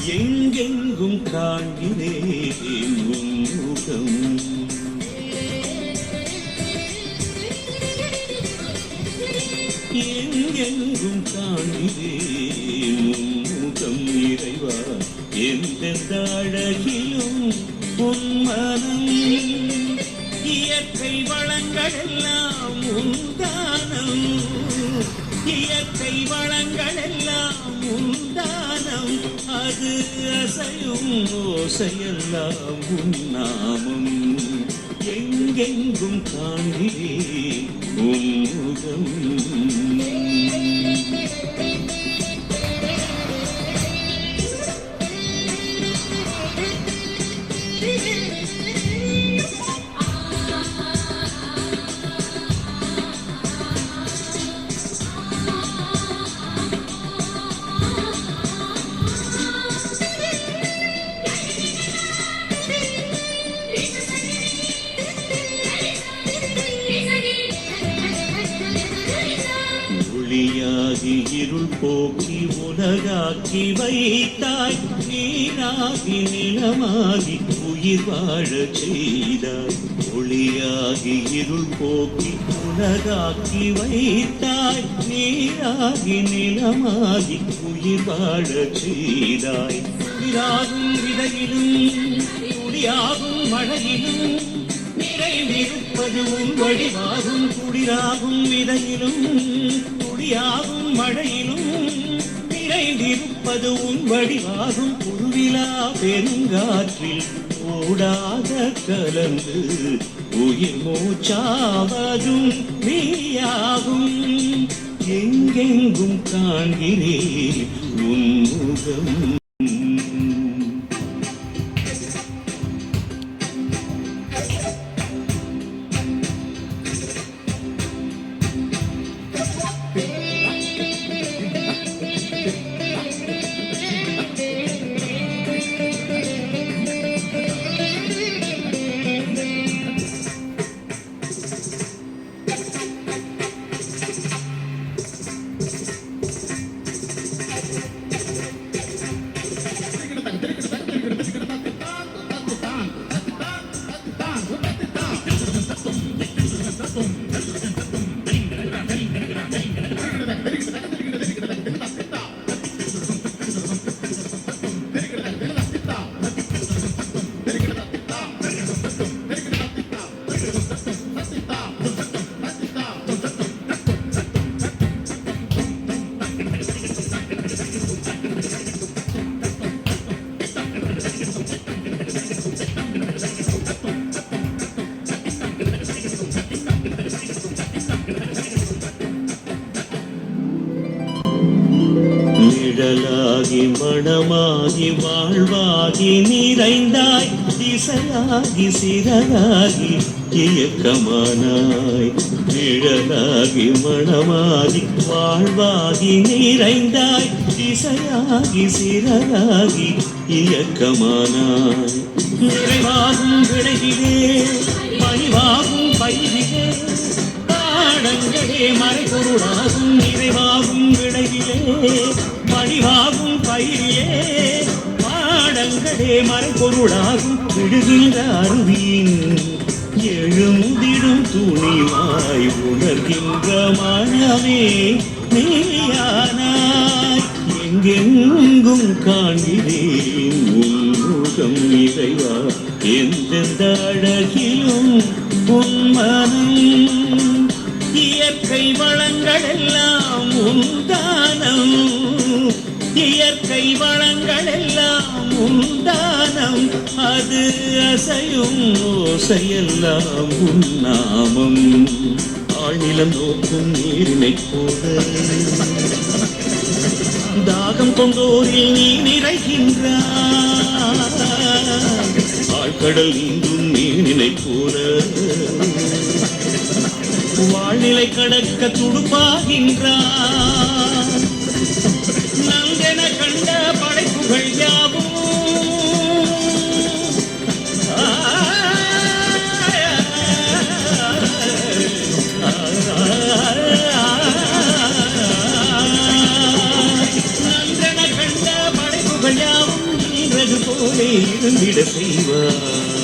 எங்கெங்கும் காண்கிறேன் முகம். எங்கெங்கும் காண்கிறேன் முகம் இறைவா. எந்தெந்த அழகிலும் உன்மனம். இயற்கை வளங்கள் எல்லாம் உந்தானம். இயற்கை வளங்கள் எல்லாம் உந்தானம். அது அசையும் ஓசையெல்லாம் உன்னாமம். எங்கெங்கும் காண்கிறேன் உன்முகம். ஒளியாகி இருள் போக்கி உலகாக்கி வைத்தாய். நீராகி நிலமாகி உயிர் வாழச் செய்தாய். ஒளியாகி இருள் போக்கி உலகாக்கி வைத்தாய். நீராகி நிலமாகி உயிர் வாழச் செய்தாய். உயிராகும் விதையிலும் துளியாகும் மழையிலும் நிறைந்திருப்பது உன் வடிவாகும். குளிராகும் விதையிலும் துளியாகும் மழையிலும் நிறைந்திருப்பது உன் வடிவாகும். குருவிலா பெருங்காற்றில் ஓடாத கலந்து உயிர் மூச்சாவதும் நீயாகும். எங்கெங்கும் காண்கிறேன் உன் முகம். நிழலாகி மணமாகி வாழ்வாகி நிறைந்தாய். திசையாகி சிறகாகி இயக்கமானாய். நிழலாகி மணமாகி வாழ்வாகி நிறைந்தாய். திசையாகி சிறகாகி இயக்கமானாய். நிறைவாகும் விளைவிலே பணிவாகும் பயிரிலே பாடங்களே மறைபொருளாகும். நிறைவாகும் விளைவிலே பணிவாகும் பயிரிலே பாடங்களே மறைபொருளாகும். விடுகின்ற அருவியின் எழுந்திடும் துணிவாய் உணர்கின்ற மனமே நீயானாய். எங்கெங்கும் காண்கிறேன் உன்முகம் இறைவா. எந்தெந்த அழகிலும் உன்மனம். இயற்கை வளங்கள் எல்லாம் உந்தானம். இயற்கை வளங்கள் எல்லாம் உந்தானம். அது அசையும் ஓசையெல்லாம் உன்னாமம். ஆழ்நிலம் நோக்கும் நீரினை போல தாகம் கொண்டோரில் நீ நிறைகின்றாய். ஆழ்கடல் நீந்தும் நீரினை போல வாழ்நிலை கடக்க துடுப்பாகின்றார். நந்தென கண்ட படைப்புகள் யாவும் நந்தென கண்ட படைப்புகள் யாவும் எழுந்திட செய்வார்